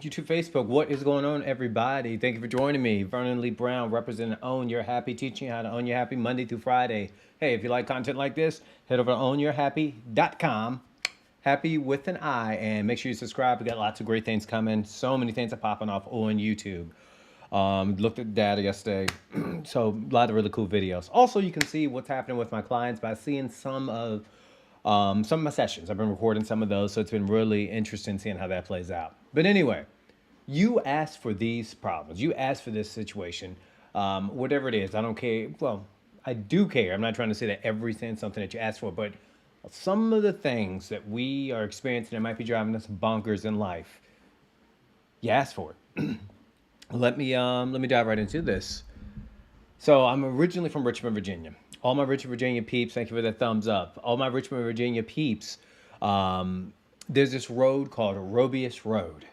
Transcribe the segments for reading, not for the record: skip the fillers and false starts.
YouTube, Facebook. What is going on, everybody? Thank you for joining me. Vernon Lee Brown, representing Own Your Happy, teaching you how to own your happy Monday through Friday. Hey, if you like content like this, head over to ownyourhappy.com, happy with an I, and make sure you subscribe. We got lots of great things coming. So many things are popping off on YouTube. Looked at the data yesterday, so a lot of really cool videos. Also, you can see what's happening with my clients by seeing some of my sessions. I've been recording some of those, so it's been really interesting seeing how that plays out. But anyway, you asked for these problems. You asked for this situation, whatever it is. I don't care. Well, I do care. I'm not trying to say that everything's something that you asked for, but some of the things that we are experiencing that might be driving us bonkers in life, you asked for it. Let me dive right into this. So I'm originally from Richmond, Virginia. All my Richmond, Virginia peeps, thank you for that thumbs up. All my Richmond, Virginia peeps, there's this road called Robius Road.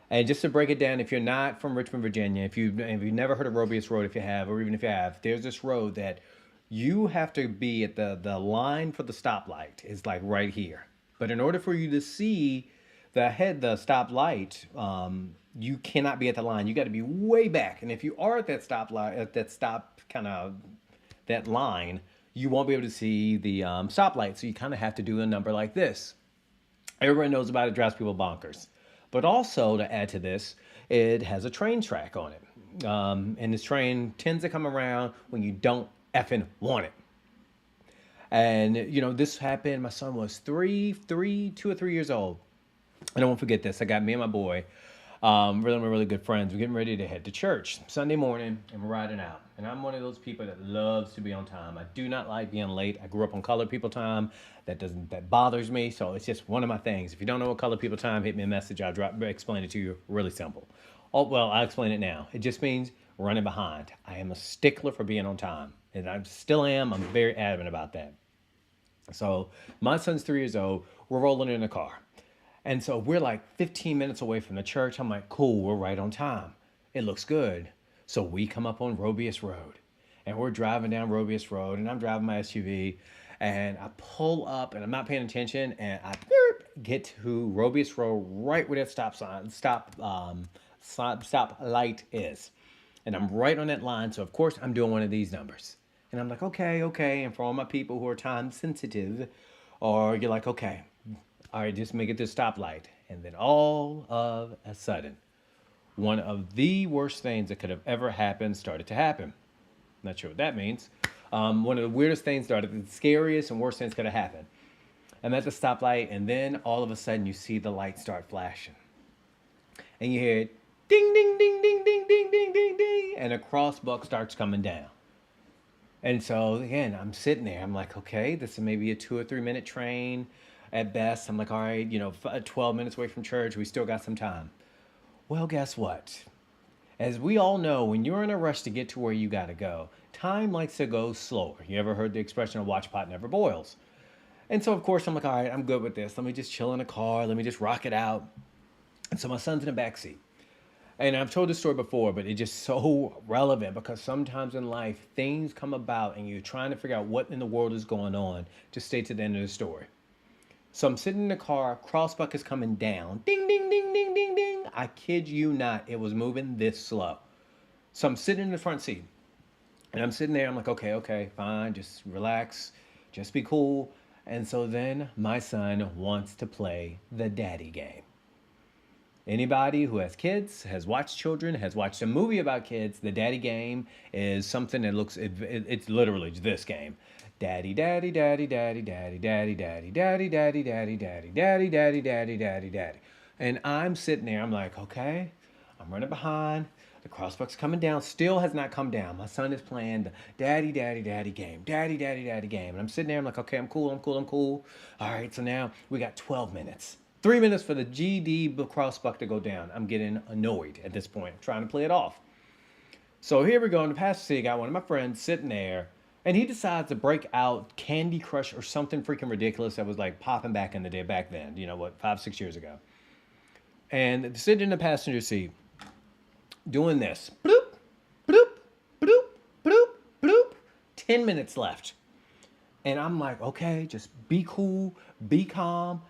And just to break it down, if you're not from Richmond, Virginia, if you've never heard of Robius Road, if you have, or even if you have, there's this road that you have to be at the line for the stoplight is like right here. But in order for you to see the stoplight, you cannot be at the line. You got to be way back. And if you are at that stoplight, at that stop kind of that line, you won't be able to see the stoplight. So you kind of have to do a number like this. Everyone knows about it, drives people bonkers. But also to add to this, it has a train track on it. And this train tends to come around when you don't effing want it. And this happened. My son was 2 or 3 years old. And I won't forget this. I got me and my boy, really good friends. We're getting ready to head to church Sunday morning, and we're riding out. And I'm one of those people that loves to be on time. I do not like being late. I grew up on colored people time. That bothers me. So it's just one of my things. If you don't know what colored people time, hit me a message. Explain it to you. Really simple. Oh well, I'll explain it now. It just means running behind. I am a stickler for being on time, and I still am. I'm very adamant about that. So my son's 3 years old. We're rolling in a car. And so we're like 15 minutes away from the church. I'm like, cool, we're right on time. It looks good. So we come up on Robius Road, and we're driving down Robius Road, and I'm driving my SUV, and I pull up, and I'm not paying attention, and I get to Robius Road right where that stop light is. And I'm right on that line. So of course I'm doing one of these numbers. And I'm like, okay, okay. And for all my people who are time sensitive, or you're like, okay, all right, just make it to stoplight. And then all of a sudden, one of the worst things that could have ever happened started to happen. Not sure what that means. One of the weirdest things started, the scariest and worst things could have happened. I'm at the stoplight, and then all of a sudden you see the light start flashing. And you hear ding, ding, ding, ding, ding, ding, ding, ding, ding, and a crossbuck starts coming down. And so again, I'm sitting there. I'm like, okay, this is maybe a 2 or 3 minute train at best. I'm like, all right, 12 minutes away from church. We still got some time. Well, guess what? As we all know, when you're in a rush to get to where you got to go, time likes to go slower. You ever heard the expression, a watch pot never boils? And so, of course, I'm like, all right, I'm good with this. Let me just chill in the car. Let me just rock it out. And so my son's in the back seat. And I've told this story before, but it's just so relevant because sometimes in life, things come about and you're trying to figure out what in the world is going on. Just stay to the end of the story. So I'm sitting in the car, crossbuck is coming down. Ding, ding, ding, ding, ding, ding. I kid you not, it was moving this slow. So I'm sitting in the front seat. And I'm sitting there, I'm like, okay, okay, fine, just relax, just be cool. And so then my son wants to play the daddy game. Anybody who has kids, has watched children, has watched a movie about kids, the daddy game is something that it's literally this game. Daddy, daddy, daddy, daddy, daddy, daddy, daddy, daddy, daddy, daddy, daddy, daddy, daddy, daddy, daddy, daddy. And I'm sitting there, I'm like, okay, I'm running behind. The crossbuck's coming down, still has not come down. My son is playing the daddy, daddy, daddy game, daddy, daddy, daddy game. And I'm sitting there, I'm like, okay, I'm cool, I'm cool, I'm cool. All right, so now we got 12 minutes. 3 minutes for the GD crossbuck to go down. I'm getting annoyed at this point, I'm trying to play it off. So here we go in the passenger seat. Got one of my friends sitting there, and he decides to break out Candy Crush or something freaking ridiculous that was like popping back in the day back then. 5, 6 years ago. And sitting in the passenger seat, doing this. Bloop, bloop, bloop, bloop, bloop. 10 minutes left. And I'm like, okay, just be cool, be calm.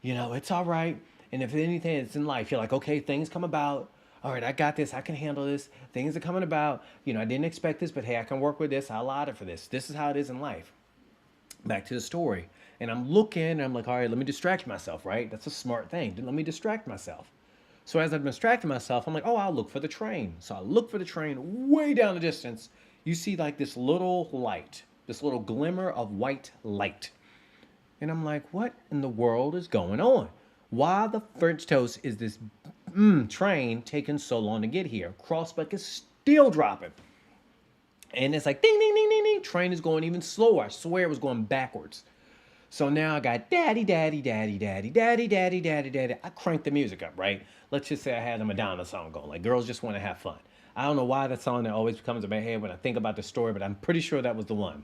It's all right. And if anything it's in life, you're like, okay, things come about. All right, I got this. I can handle this. Things are coming about. I didn't expect this, but hey, I can work with this. I allowed it for this. This is how it is in life. Back to the story. And I'm looking, and I'm like, all right, let me distract myself, right? That's a smart thing. Let me distract myself. So as I'm distracting myself, I'm like, oh, I'll look for the train. So I look for the train way down the distance. You see like this little light, this little glimmer of white light. And I'm like, what in the world is going on? Why the French toast is this train taking so long to get here? Crossbuck is still dropping. And it's like ding, ding, ding, ding, ding. Train is going even slower. I swear it was going backwards. So now I got daddy, daddy, daddy, daddy, daddy, daddy, daddy, daddy. I cranked the music up, right? Let's just say I had a Madonna song going, like girls just want to have fun. I don't know why that song that always comes in my head when I think about the story, but I'm pretty sure that was the one.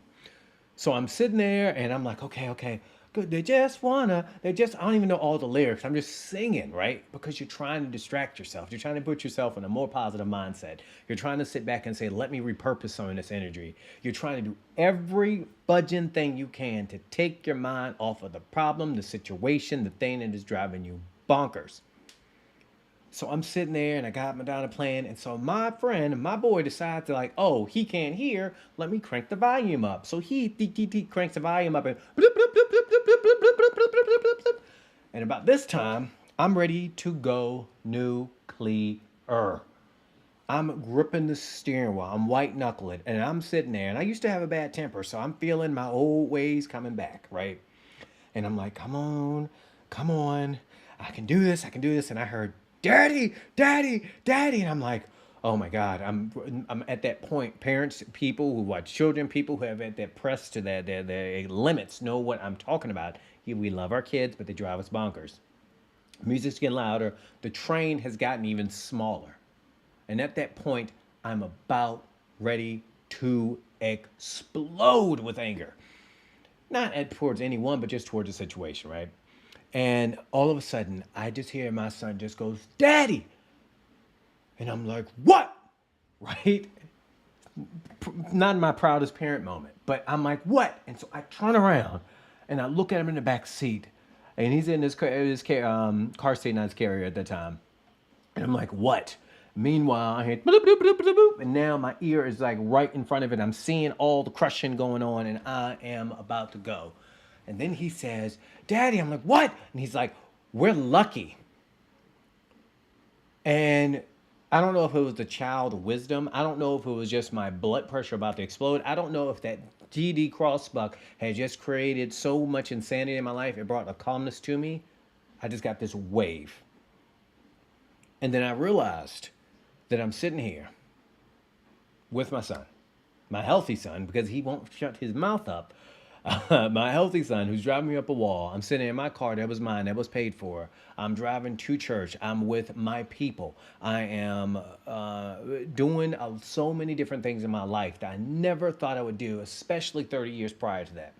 So I'm sitting there and I'm like, okay, okay, good. I don't even know all the lyrics. I'm just singing, right? Because you're trying to distract yourself. You're trying to put yourself in a more positive mindset. You're trying to sit back and say, let me repurpose some of this energy. You're trying to do every budging thing you can to take your mind off of the problem, the situation, the thing that is driving you bonkers. So I'm sitting there and I got Madonna playing. And so my friend, my boy decides to like, oh, he can't hear. Let me crank the volume up. So he cranks the volume up and and about this time, I'm ready to go nuclear. I'm gripping the steering wheel. I'm white knuckling and I'm sitting there. And I used to have a bad temper. So I'm feeling my old ways coming back, right? And I'm like, come on, come on. I can do this. I can do this. And I heard, daddy, daddy, daddy. And I'm like, oh my God, I'm at that point. Parents, people who watch children, people who have at that press to their limits know what I'm talking about. We love our kids, but they drive us bonkers. Music's getting louder. The train has gotten even smaller. And at that point, I'm about ready to explode with anger. Not towards anyone, but just towards the situation, right? And all of a sudden, I just hear my son just goes, daddy. And I'm like, what? Right? Not my proudest parent moment, but I'm like, what? And so I turn around and I look at him in the back seat, and he's in car seat, not his carrier at the time. And I'm like, what? Meanwhile, I hear bloop, bloop, bloop, bloop, bloop, and now my ear is like right in front of it. I'm seeing all the crushing going on, and I am about to go. And then he says, daddy, I'm like, what? And he's like, we're lucky. And I don't know if it was the child wisdom. I don't know if it was just my blood pressure about to explode. I don't know if that GD Crossbuck had just created so much insanity in my life. It brought a calmness to me. I just got this wave. And then I realized that I'm sitting here with my son, my healthy son, because he won't shut his mouth up. My healthy son who's driving me up a wall. I'm sitting in my car that was mine, that was paid for. I'm driving to church. I'm with my people. I am doing so many different things in my life that I never thought I would do, especially 30 years prior to that.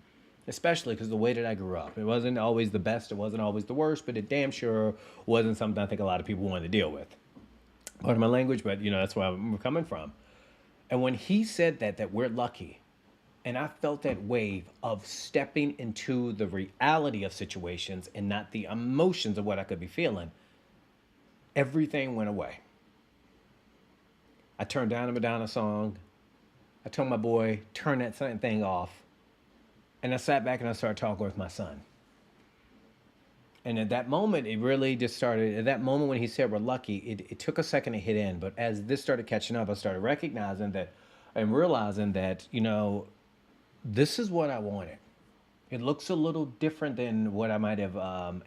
Especially because the way that I grew up. It wasn't always the best, it wasn't always the worst, but it damn sure wasn't something I think a lot of people wanted to deal with. Part of my language, but that's where I'm coming from. And when he said that we're lucky, and I felt that wave of stepping into the reality of situations and not the emotions of what I could be feeling, everything went away. I turned down a Madonna song. I told my boy, turn that thing off. And I sat back and I started talking with my son. And at that moment, it really just started. At that moment when he said we're lucky, it took a second to hit in. But as this started catching up, I started recognizing that and realizing that, this is what I wanted. It looks a little different than what I might have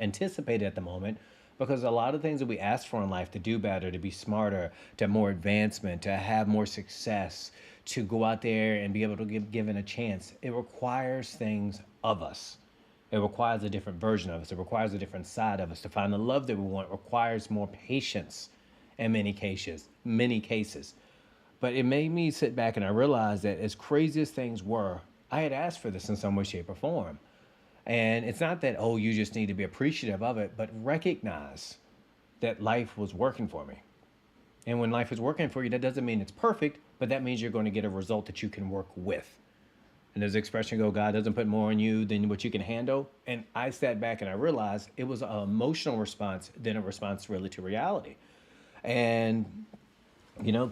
anticipated at the moment, because a lot of things that we ask for in life, to do better, to be smarter, to have more advancement, to have more success, to go out there and be able to give given a chance, it requires things of us. It requires a different version of us. It requires a different side of us. To find the love that we want requires more patience in many cases, many cases. But it made me sit back and I realized that as crazy as things were, I had asked for this in some way, shape, or form. And it's not that, oh, you just need to be appreciative of it, but recognize that life was working for me. And when life is working for you, that doesn't mean it's perfect, but that means you're going to get a result that you can work with. And there's an expression go, God doesn't put more on you than what you can handle. And I sat back and I realized it was an emotional response than a response really to reality. And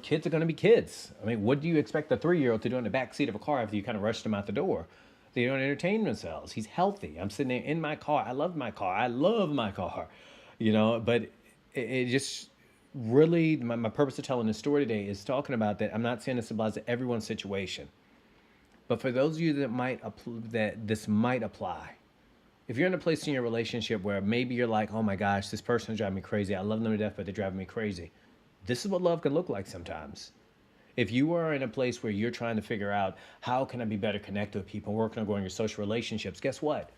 kids are going to be kids. I mean, what do you expect a 3-year-old to do in the back seat of a car after you kind of rushed them out the door? They don't entertain themselves. He's healthy. I'm sitting there in my car. I love my car. I love my car. But it just really, my purpose of telling this story today is talking about that. I'm not saying this applies to everyone's situation, but for those of you that this might apply, if you're in a place in your relationship where maybe you're like, oh my gosh, this person is driving me crazy. I love them to death, but they're driving me crazy. This is what love can look like sometimes. If you are in a place where you're trying to figure out how can I be better connected with people, working on growing your social relationships, guess what?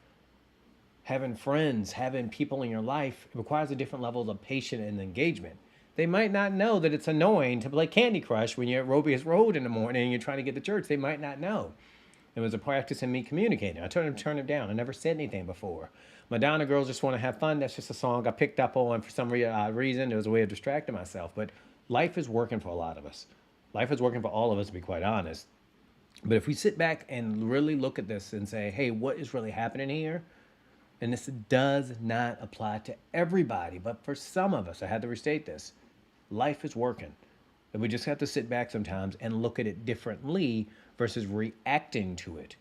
Having friends, having people in your life requires a different level of patience and engagement. They might not know that it's annoying to play Candy Crush when you're at Robius Road in the morning and you're trying to get to church. They might not know. It was a practice in me communicating. I turn it down. I never said anything before. Madonna Girls Just Want to Have Fun. That's just a song I picked up on for some reason. It was a way of distracting myself. But life is working for a lot of us. Life is working for all of us, to be quite honest. But if we sit back and really look at this and say, hey, what is really happening here? And this does not apply to everybody, but for some of us, I had to restate this. Life is working. And we just have to sit back sometimes and look at it differently versus reacting to it.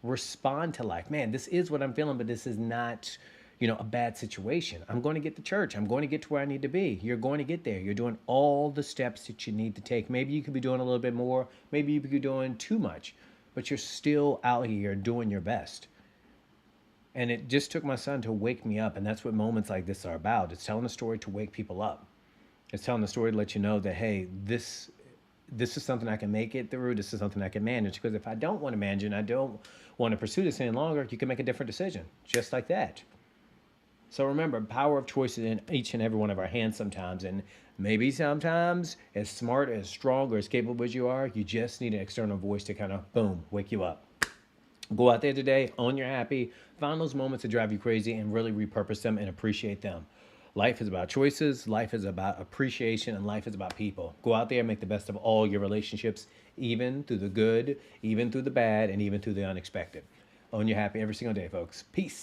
Respond to life. Man, this is what I'm feeling, but this is not, a bad situation. I'm going to get to church. I'm going to get to where I need to be. You're going to get there. You're doing all the steps that you need to take. Maybe you could be doing a little bit more. Maybe you could be doing too much, but you're still out here doing your best. And it just took my son to wake me up. And that's what moments like this are about. It's telling a story to wake people up. It's telling the story to let you know that, hey, this is something I can make it through. This is something I can manage. Because if I don't want to manage and I don't want to pursue this any longer, you can make a different decision, just like that. So remember, power of choice is in each and every one of our hands sometimes. And maybe sometimes, as smart, as strong, or as capable as you are, you just need an external voice to kind of, boom, wake you up. Go out there today, own your happy, find those moments that drive you crazy and really repurpose them and appreciate them. Life is about choices, life is about appreciation, and life is about people. Go out there and make the best of all your relationships, even through the good, even through the bad, and even through the unexpected. Own your happy every single day, folks. Peace.